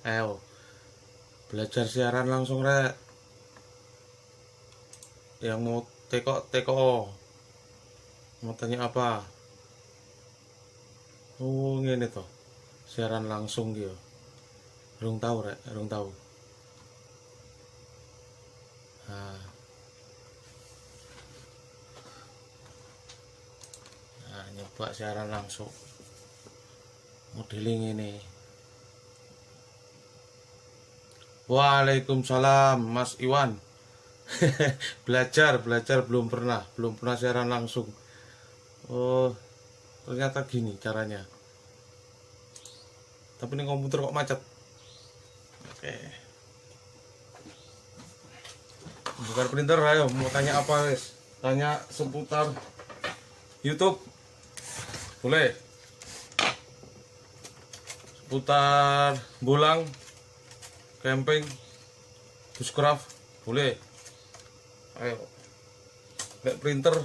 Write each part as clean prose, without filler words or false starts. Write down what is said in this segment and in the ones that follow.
Ayo belajar siaran langsung rek. Yang mau teko mau tanya apa? Oh ini toh siaran langsung gitu. Rung tahu rek, rung tahu. Nah, nyoba siaran langsung modeling ini. Waalaikumsalam Mas Iwan. belajar belum pernah siaran langsung. Oh ternyata gini caranya, tapi ini komputer kok macet. Oke, bukan printer. Ayo mau tanya apa guys? Tanya seputar YouTube boleh, seputar bolang, camping, bushcraft boleh. Ayo, lek printer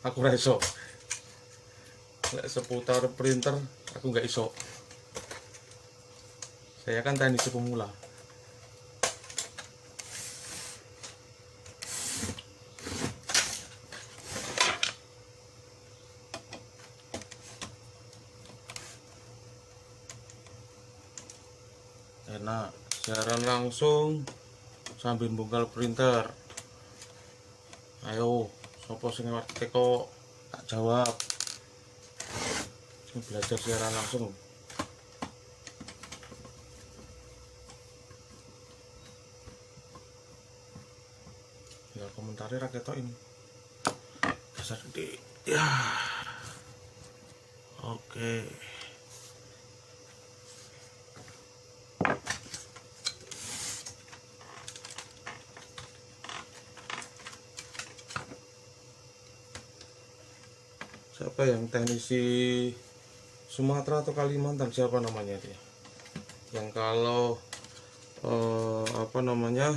aku nggak iso, lek seputar printer aku nggak iso. Saya kan teknisi pemula. Enak siaran langsung sambil bongkar printer. Ayo sopo sing ngerti kok tak jawab. Ini belajar siaran langsung. Tinggal komentarnya rakyat tok ini. Dasar gede. Ya. Oke. Siapa yang teknisi Sumatera atau Kalimantan, siapa namanya dia, yang kalau apa namanya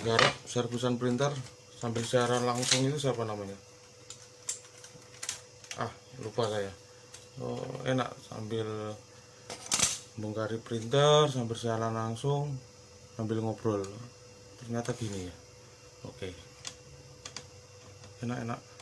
garap servisan printer sambil siaran langsung itu siapa namanya, lupa saya. Enak sambil bongkari printer sambil siaran langsung sambil ngobrol, ternyata gini ya. Oke, enak-enak.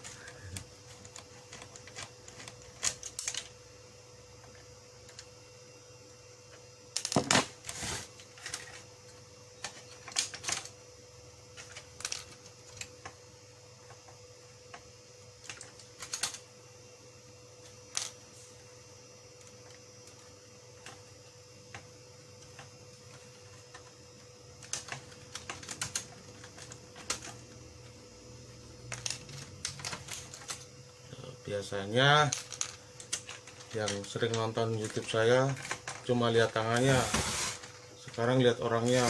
Biasanya yang sering nonton YouTube saya cuma lihat tangannya, sekarang lihat orangnya.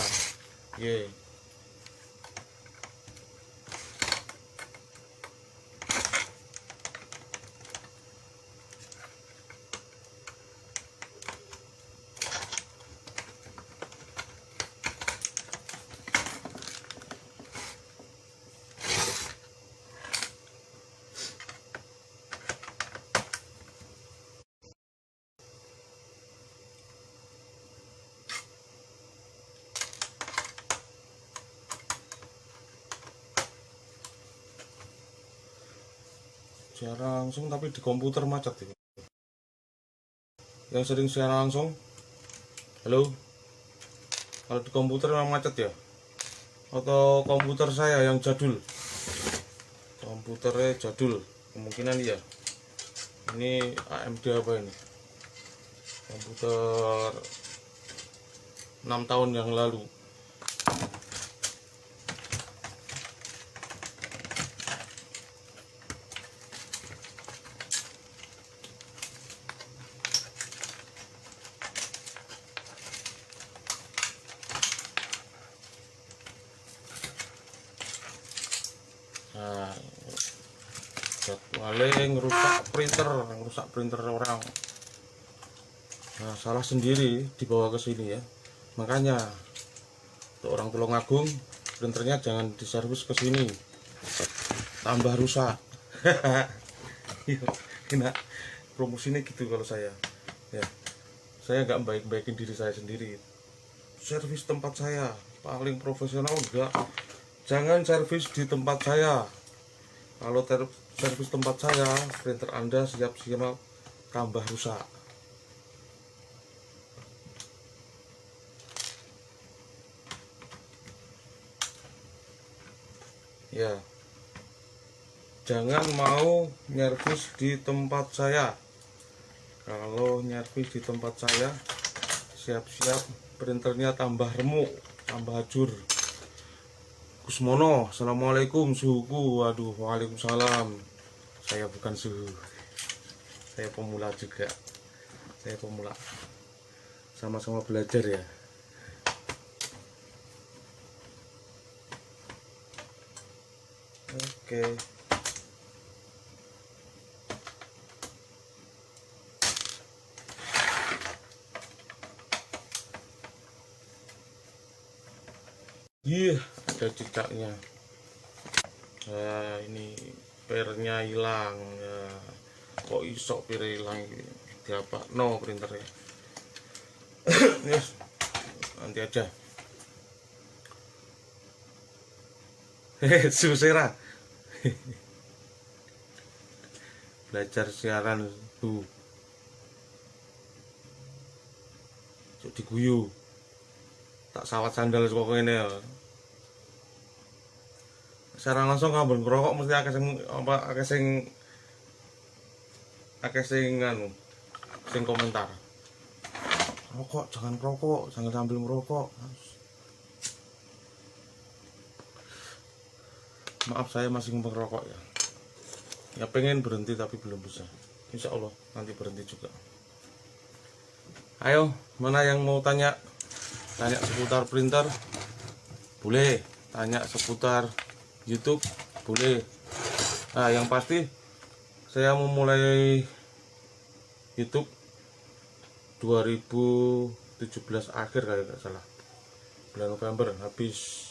Ye. Siaran langsung tapi di komputer macet itu. Yang sering siaran langsung, halo, kalau di komputer memang macet ya, atau komputer saya yang jadul, komputernya jadul kemungkinan ya. Ini AMD apa ini, komputer 6 tahun yang lalu. Nah, paling ngerusak printer orang. Nah, salah sendiri dibawa ke sini ya. Makanya untuk orang Tulungagung, printernya jangan diservis ke sini, tambah rusak. Enak promosinya gitu kalau saya ya. saya nggak baik-baikin diri saya sendiri. Servis tempat saya paling profesional, enggak. Jangan servis di tempat saya. Kalau servis tempat saya, printer Anda siap-siap tambah rusak. Ya, jangan mau nyervis di tempat saya. Kalau nyervis di tempat saya, siap-siap printernya tambah remuk, tambah hancur. Kusmono, assalamualaikum suhuku. Waduh, waalaikumsalam. Saya bukan suhu, saya pemula juga. Saya pemula, sama-sama belajar ya. Oke. Iya, ada cicaknya. Nah, ini pernya hilang ya. Kok iso per hilang di apa? No printernya. Yes, nanti aja. Susera. Belajar siaran tuh. Cuk diguyu. Tak sawat sandal kok ngene ya. Secara langsung ngambil ngerokok mesti akeh sing apa akeh sing anu sing komentar. Rokok, jangan rokok, jangan sambil merokok. Maaf saya masih merokok ya. Ya pengen berhenti tapi belum bisa. Insya Allah nanti berhenti juga. Ayo, mana yang mau tanya seputar printer? Boleh. Tanya seputar YouTube? Boleh. Nah, yang pasti saya memulai YouTube 2017 akhir kalau nggak salah, bulan November, habis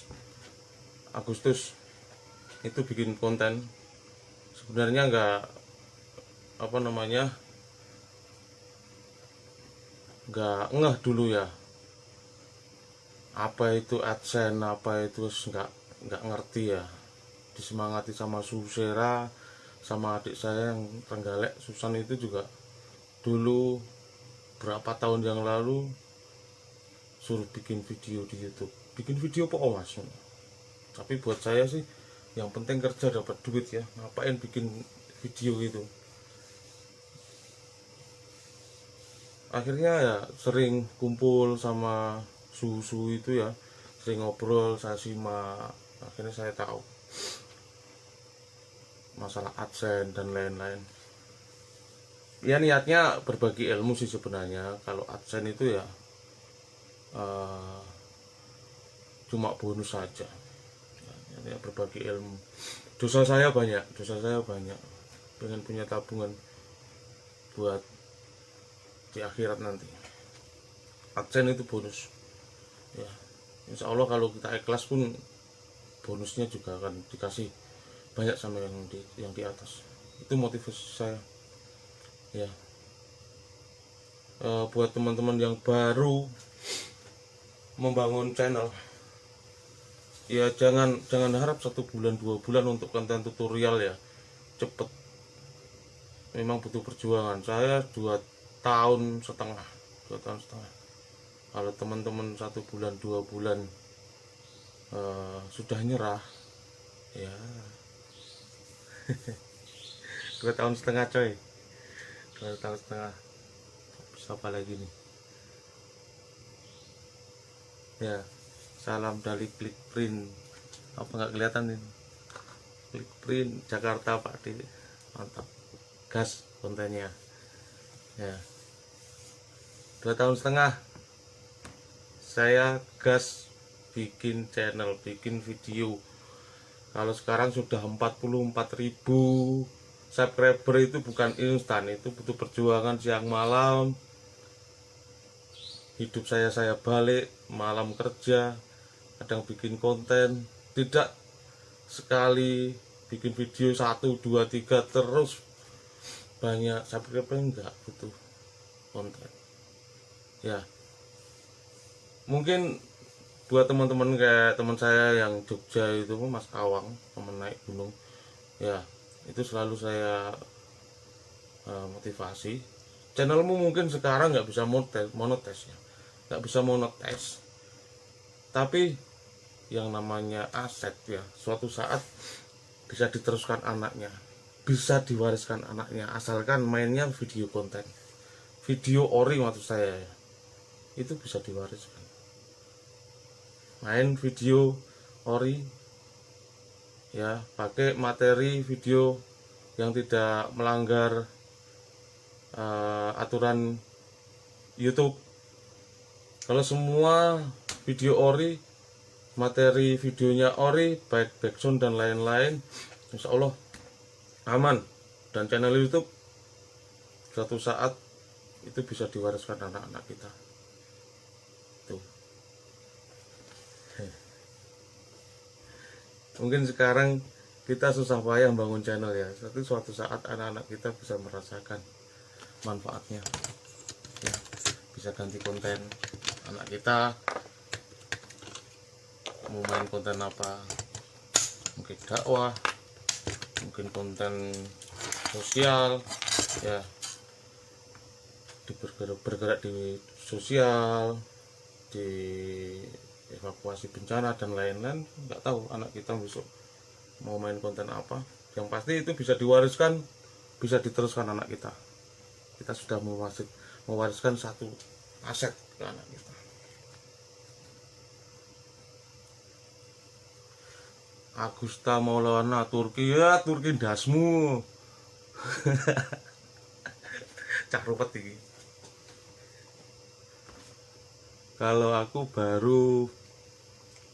Agustus itu bikin konten. Sebenarnya nggak nggak ngeh dulu ya apa itu AdSense, apa itu nggak ngerti ya. Disemangati sama Susera, sama adik saya yang Trenggalek, Susan itu juga dulu berapa tahun yang lalu suruh bikin video di YouTube. Bikin video apa mas? Tapi buat saya sih yang penting kerja dapat duit ya, ngapain bikin video gitu. Akhirnya ya sering kumpul sama susu itu ya, sering ngobrol, saya simak. Akhirnya saya tahu masalah AdSense dan lain-lain. Ya niatnya berbagi ilmu sih sebenarnya. Kalau AdSense itu ya cuma bonus saja ya, berbagi ilmu. Dosa saya banyak, pengen punya tabungan buat di akhirat nanti. AdSense itu bonus ya, insya Allah kalau kita ikhlas pun bonusnya juga akan dikasih banyak sama yang di atas. Itu motivasi saya ya. Buat teman-teman yang baru membangun channel ya, jangan harap 1 bulan 2 bulan untuk konten tutorial ya, cepet. Memang butuh perjuangan. Saya 2,5 tahun. Kalau teman-teman 1 bulan 2 bulan sudah nyerah ya 2,5 tahun coy, 2,5 tahun. Bisa apa lagi nih ya. Salam dari Klik Print. Apa nggak kelihatan ini? Klik Print Jakarta Pak D. Mantap, gas kontennya ya. 2,5 tahun saya gas bikin channel, bikin video. Kalau sekarang sudah 44.000 subscriber. Itu bukan instan, itu butuh perjuangan siang malam. Hidup saya balik, malam kerja, kadang bikin konten, tidak sekali bikin video 1, 2, 3 terus banyak subscriber, enggak, butuh konten. Ya, mungkin buat teman-teman kayak teman saya yang Jogja itu, Mas Awang, teman naik gunung ya, itu selalu saya motivasi. Channelmu mungkin sekarang nggak bisa monetes ya, nggak bisa monetes, tapi yang namanya aset ya, suatu saat bisa diteruskan anaknya, bisa diwariskan anaknya, asalkan mainnya video konten, video ori maksud saya ya, itu bisa diwariskan. Main video ori ya, pakai materi video yang tidak melanggar aturan YouTube. Kalau semua video ori, materi videonya ori, baik background dan lain-lain, insya Allah aman. Dan channel YouTube suatu saat itu bisa diwariskan anak-anak kita. Tuh. Mungkin sekarang kita susah payah bangun channel ya, tapi suatu saat anak-anak kita bisa merasakan manfaatnya ya, bisa ganti konten. Anak kita mau main konten apa, mungkin dakwah, mungkin konten sosial ya, bergerak di sosial, di evakuasi bencana dan lain-lain. Nggak tahu anak kita besok mau main konten apa, yang pasti itu bisa diwariskan, bisa diteruskan anak kita. Kita sudah mewariskan satu aset ke anak kita. Agusta Maulana, Turki ya, Turki dasmu. Cak rupet ini. Kalau aku baru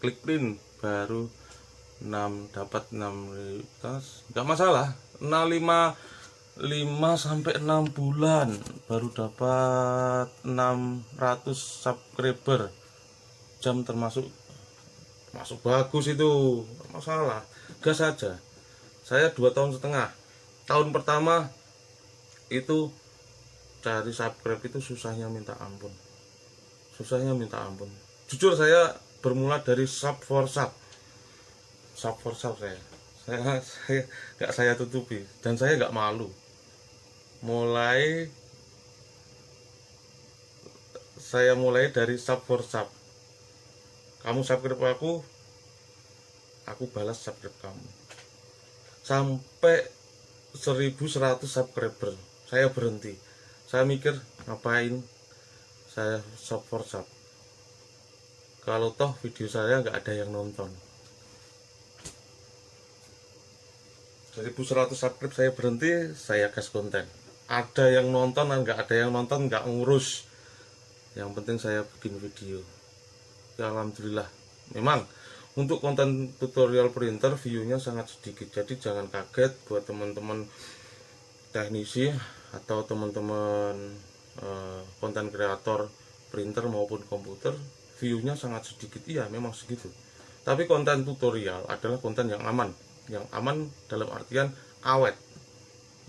klik print, baru 6, dapat 6 tas, nggak masalah. 5 sampai 6 bulan baru dapat 600 subscriber. Jam termasuk bagus itu, masalah, gas saja. Saya 2,5 tahun. Tahun pertama itu cari subscribe itu susahnya minta ampun, jujur. Saya bermula dari sub for sub saya nggak saya tutupi, dan saya nggak malu. Saya mulai dari sub for sub. Kamu subscribe aku balas subscribe kamu, sampai 1100 subscriber. Saya berhenti, saya mikir ngapain saya sub for sub kalau toh video saya nggak ada yang nonton. 1100 subscribe saya berhenti, saya gas konten. Ada yang nonton dan nggak ada yang nonton, nggak ngurus, yang penting saya bikin video ya. Alhamdulillah, memang untuk konten tutorial printer view-nya sangat sedikit, jadi jangan kaget buat teman-teman teknisi atau teman-teman konten kreator printer maupun komputer. View-nya sangat sedikit, iya memang segitu, tapi konten tutorial adalah konten yang aman dalam artian awet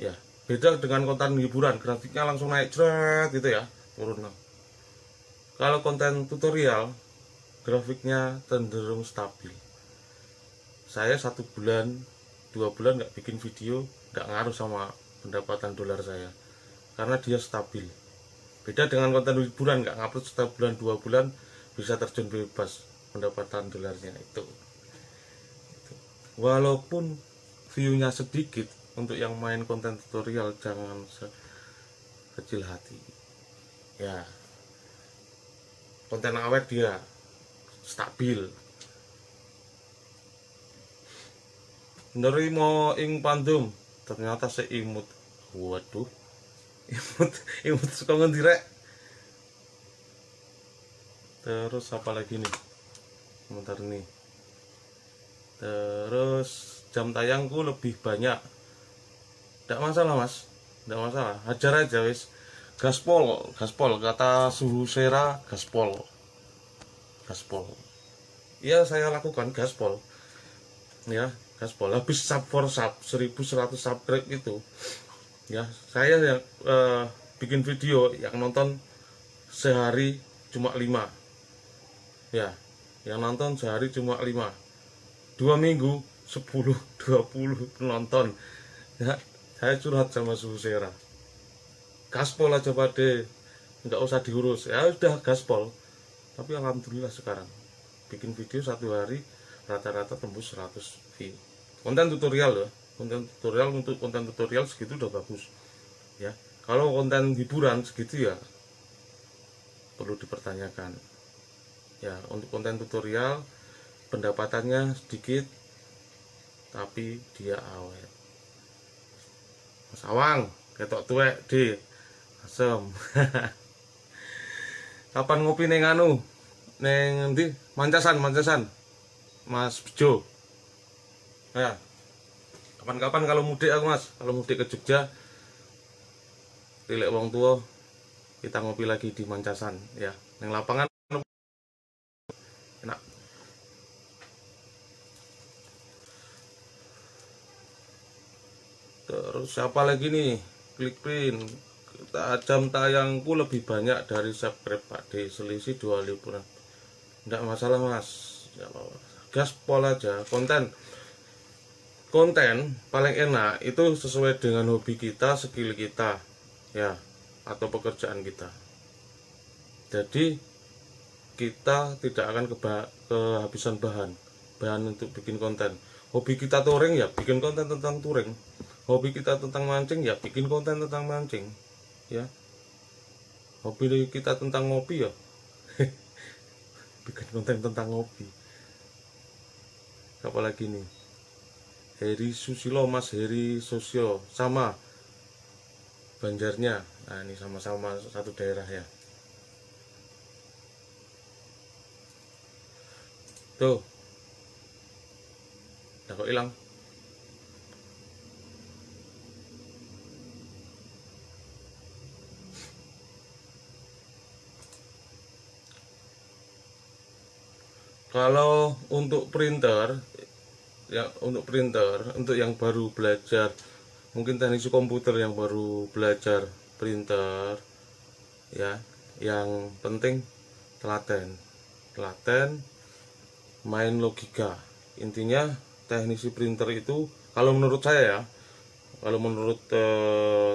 ya. Beda dengan konten hiburan, grafiknya langsung naik jret gitu ya, turun. Kalau konten tutorial grafiknya cenderung stabil. Saya 1 bulan 2 bulan nggak bikin video, nggak ngaruh sama pendapatan dolar saya, karena dia stabil. Beda dengan konten hiburan, nggak ngupload 1 bulan 2 bulan bisa terjun bebas pendapatan dolarnya itu. Walaupun view-nya sedikit, untuk yang main konten tutorial jangan kecil hati ya. Konten awet dia stabil. Nerimo ing pandum ternyata seimut. Waduh, imut suka ngendirek. Terus apa lagi nih, sebentar nih. Terus jam tayangku lebih banyak, tidak masalah mas, tidak masalah, hajar aja wis. Gaspol kata suhu sera, gaspol. Iya, saya lakukan gaspol ya, gaspol. Habis sub for sub 1100 subscribe itu ya, saya yang bikin video yang nonton sehari cuma 5 ya, yang nonton sehari cuma 5, 2 minggu 10 20 penonton ya. Saya curhat sama Susera, gaspol aja pade, nggak usah diurus ya, udah gaspol. Tapi alhamdulillah sekarang bikin video satu hari rata-rata tembus 100 view. Konten tutorial ya, konten tutorial, untuk konten tutorial segitu udah bagus ya. Kalau konten hiburan segitu ya perlu dipertanyakan ya. Untuk konten tutorial pendapatannya sedikit tapi dia awet. Mas Awang ketok tuwek di asem. Kapan ngopi neng anu, neng ndi Mancasan Mas Bejo ya. Kapan-kapan kalau mudik aku Mas, kalau mudik ke Jogja rilek wong tua, kita ngopi lagi di Mancasan ya, neng lapangan enak. Terus siapa lagi nih, Clickprint, jam tayangku lebih banyak dari subscribe Pak D, selisih 2.000. Enggak masalah Mas, gaspol aja. Konten paling enak itu sesuai dengan hobi kita, skill kita ya, atau pekerjaan kita. Jadi kita tidak akan kehabisan bahan untuk bikin konten. Hobi kita touring ya bikin konten tentang touring, hobi kita tentang mancing ya bikin konten tentang mancing ya, hobi kita tentang ngopi ya bikin konten tentang ngopi. Apalagi nih, Heri Susilo, Mas Heri Sosio sama Banjarnya, nah ini sama-sama satu daerah ya. Tuh udah kok hilang. Kalau untuk printer ya, untuk yang baru belajar, mungkin teknisi komputer yang baru belajar printer ya, yang penting telaten main logika. Intinya teknisi printer itu kalau menurut saya ya, kalau menurut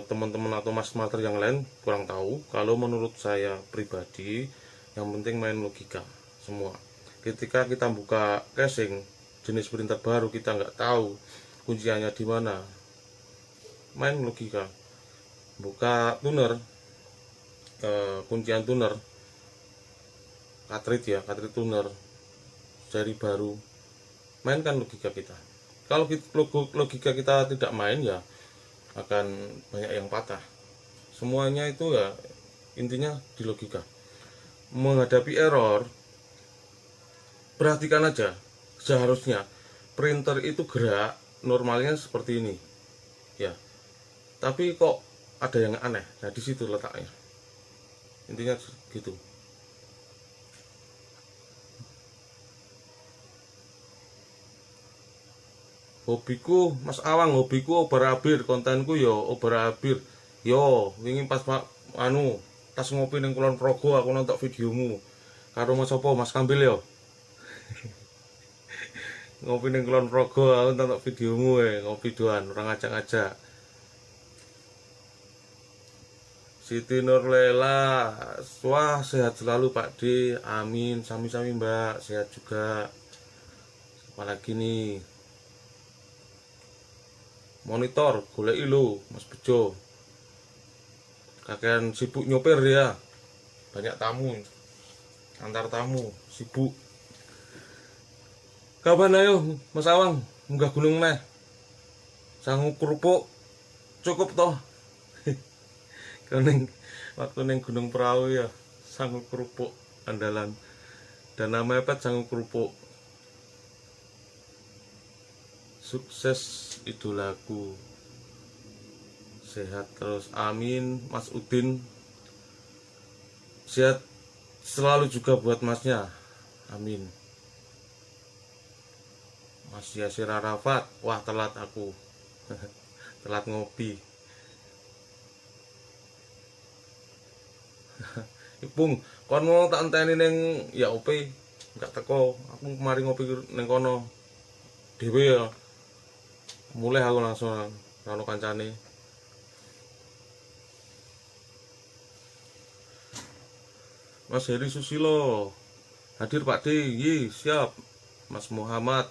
teman-teman atau mas mater yang lain kurang tahu, kalau menurut saya pribadi yang penting main logika semua. Ketika kita buka casing jenis printer baru, kita nggak tahu kunciannya di mana, main logika. Buka tuner, kuncian tuner, cartridge tuner seri baru, mainkan logika kita. Kalau logika kita tidak main ya akan banyak yang patah. Semuanya itu ya intinya di logika. Menghadapi error, perhatikan aja, seharusnya printer itu gerak normalnya seperti ini ya, tapi kok ada yang aneh. Nah di situ letaknya, intinya gitu. Hobiku Mas Awang, hobiku obar-abir, kontenku yo obar-abir yo. Wingi pas anu tas ngopi ning Kulon Progo aku nonton videomu karo Mas apa Mas Kambil yo. Ngopi ning Kulon Progo aku nonton videomu ngopi doan, orang ngajak-ngajak. Siti Nurlela, wah sehat selalu Pak D, amin, sami-sami Mbak, sehat juga. Apalagi nih, monitor golek ilo Mas Bejo, kakean sibuk nyopir ya, banyak tamu, antar tamu sibuk. Kapan ayo Mas Awang munggah gunung neh, sangu kerupuk cukup toh. Kuning waktu neng Gunung Perahu ya, sangu kerupuk andalan, dan nama mepet sangu kerupuk. Sukses idolaku, sehat terus, amin. Mas Udin sehat selalu juga buat masnya, amin. Mas Yasir Arafat, wah telat aku telat ngopi. Ipung, kon mau tak enteni ning ya OP, enggak teko. Aku kemarin ngopi ning kono. Dhewe ya. Mulai aku langsung karo kancane. Mas Heri Susilo hadir Pak D. Yi, siap. Mas Muhammad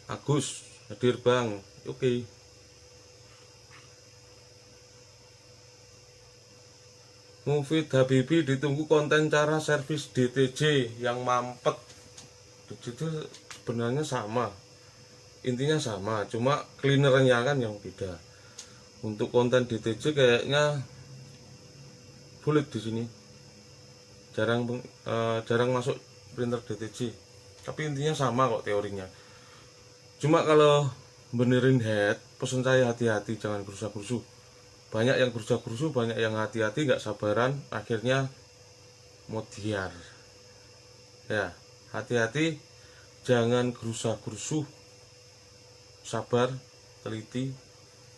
Agus hadir Bang. Oke. Mufid Habibi ditunggu konten cara servis DTJ yang mampet. Itu sebenarnya sama. Intinya sama, cuma cleanernya kan yang beda. Untuk konten DTJ kayaknya sulit di sini. Jarang masuk printer DTJ. Tapi intinya sama kok teorinya. Cuma kalau benerin head, pesan saya hati-hati, jangan gerusa-gerusu. Banyak yang gerusa-gerusu, banyak yang hati-hati, nggak sabaran, akhirnya modiar. Ya, hati-hati, jangan gerusa-gerusu, sabar, teliti,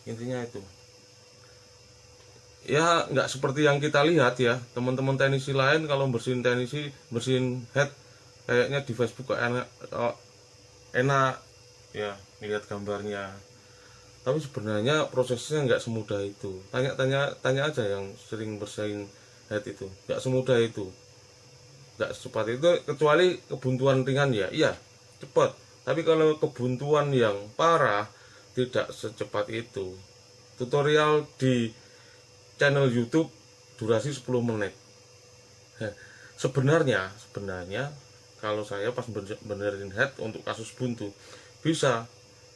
intinya itu. Ya, nggak seperti yang kita lihat ya, teman-teman teknisi lain kalau bersihin head, kayaknya di Facebook enak ya, lihat gambarnya. Tapi sebenarnya prosesnya nggak semudah itu. Tanya aja yang sering bersihin head itu, nggak semudah itu, nggak secepat itu. Kecuali kebuntuan ringan ya, iya cepat. Tapi kalau kebuntuan yang parah tidak secepat itu. Tutorial di channel YouTube durasi 10 menit. Sebenarnya kalau saya pas benerin head untuk kasus buntu bisa.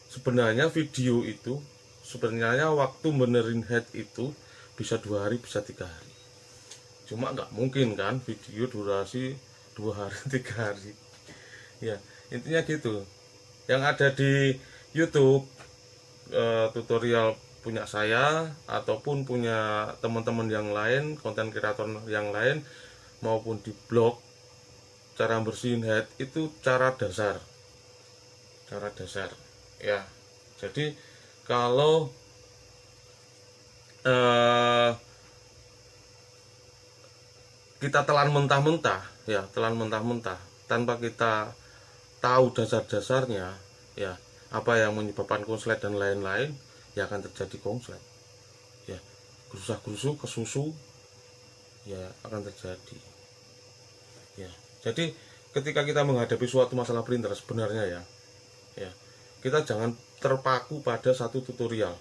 Sebenarnya video itu, sebenarnya waktu benerin head itu bisa 2 hari, bisa 3 hari. Cuma nggak mungkin kan video durasi 2 hari, 3 hari. Ya, intinya gitu. Yang ada di YouTube tutorial punya saya ataupun punya teman-teman yang lain, konten kreator yang lain, maupun di blog, cara bersihin head itu cara dasar. Ya, jadi kalau kita telan mentah-mentah tanpa kita tahu dasar-dasarnya, ya apa yang menyebabkan konslet dan lain-lain, ya akan terjadi konslet. Ya, gerusa-gerusu, kesusu, ya akan terjadi. Ya, jadi ketika kita menghadapi suatu masalah printer sebenarnya ya kita jangan terpaku pada satu tutorial,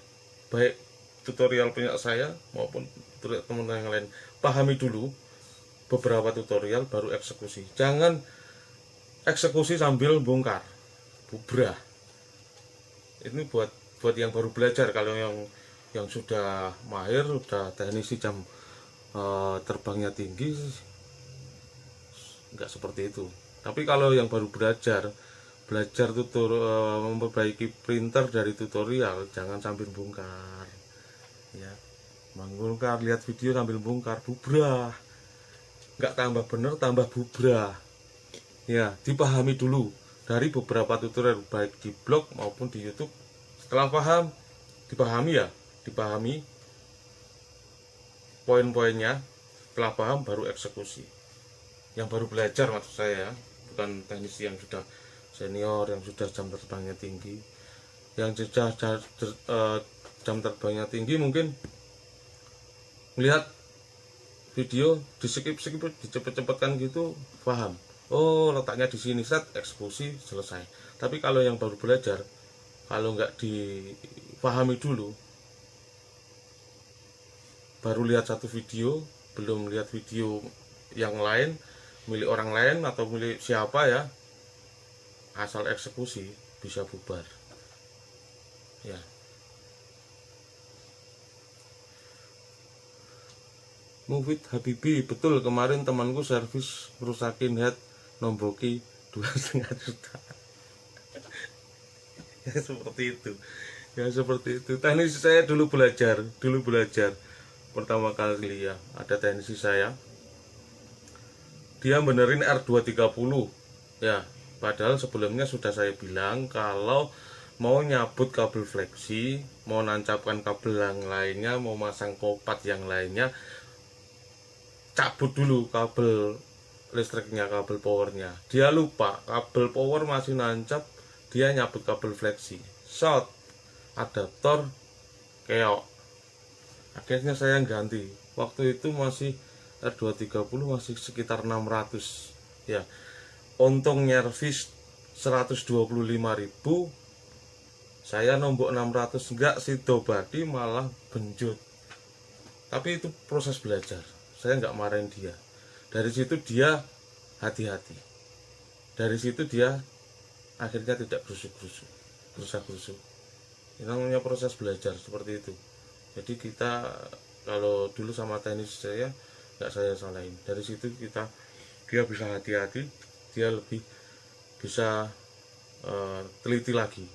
baik tutorial punya saya maupun tutorial teman-teman yang lain. Pahami dulu beberapa tutorial baru eksekusi. Jangan eksekusi sambil bongkar, bubrah. Ini buat yang baru belajar. Kalau yang sudah mahir, sudah teknisi jam terbangnya tinggi, nggak seperti itu. Tapi kalau yang baru belajar memperbaiki printer dari tutorial, jangan sambil bongkar ya. Membongkar, lihat video sambil bongkar, bubrah, nggak tambah bener, tambah bubrah ya. Dipahami dulu dari beberapa tutorial baik di blog maupun di YouTube. Setelah paham, dipahami poin-poinnya. Setelah paham baru eksekusi. Yang baru belajar maksud saya, bukan teknisi yang sudah senior, yang sudah jam terbangnya tinggi. Yang sudah jam terbangnya tinggi mungkin melihat video di skip dicepet-cepetkan gitu, paham. Oh, letaknya di sini, set, eksekusi, selesai. Tapi kalau yang baru belajar, kalau nggak dipahami dulu, baru lihat satu video, belum lihat video yang lain, milik orang lain atau milik siapa ya, asal eksekusi bisa bubar ya. Mufid Habibi, betul kemarin temanku servis rusakin head, nomboki 2,5 juta. Ya seperti itu teknisi saya dulu belajar pertama kali ya. Ada teknisi saya, dia benerin R230 ya. Padahal sebelumnya sudah saya bilang kalau mau nyabut kabel fleksi, mau nancapkan kabel yang lainnya, mau masang kopat yang lainnya, cabut dulu kabel listriknya, kabel powernya. Dia lupa kabel power masih nancap, dia nyabut kabel fleksi, short, adaptor keok. Akhirnya saya ganti. Waktu itu masih R230 masih sekitar 600 ya. Untung nyervis 125.000, saya nombok 600 enggak, si Dobadi malah benjut. Tapi itu proses belajar, saya nggak marahin dia. Dari situ dia hati-hati, dari situ dia akhirnya tidak gerusuk-gerusuk. Ini namanya proses belajar seperti itu. Jadi kita kalau dulu sama teknis saya nggak saya salahin. Dari situ dia bisa hati-hati, dia lebih bisa teliti lagi.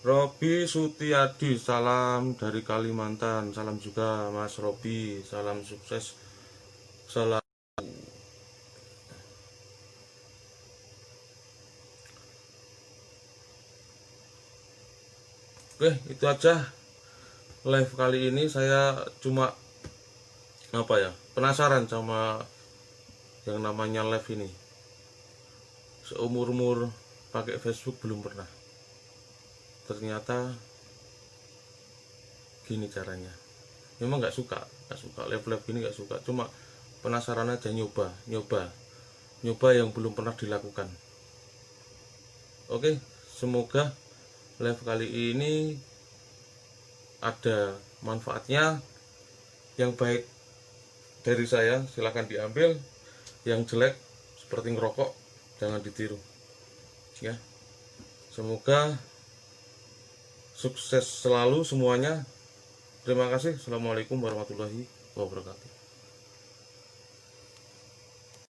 Robi Sutiadi, salam dari Kalimantan. Salam juga Mas Robi, salam sukses, salam. Oke, itu aja live kali ini. Saya cuma penasaran sama yang namanya live ini. Seumur-umur pakai Facebook belum pernah. Ternyata gini caranya. Memang nggak suka live gini, nggak suka. Cuma penasaran aja, nyoba yang belum pernah dilakukan. Oke, semoga live kali ini ada manfaatnya. Yang baik dari saya silahkan diambil, yang jelek seperti ngerokok jangan ditiru ya. Semoga sukses selalu semuanya. Terima kasih. Assalamualaikum warahmatullahi wabarakatuh.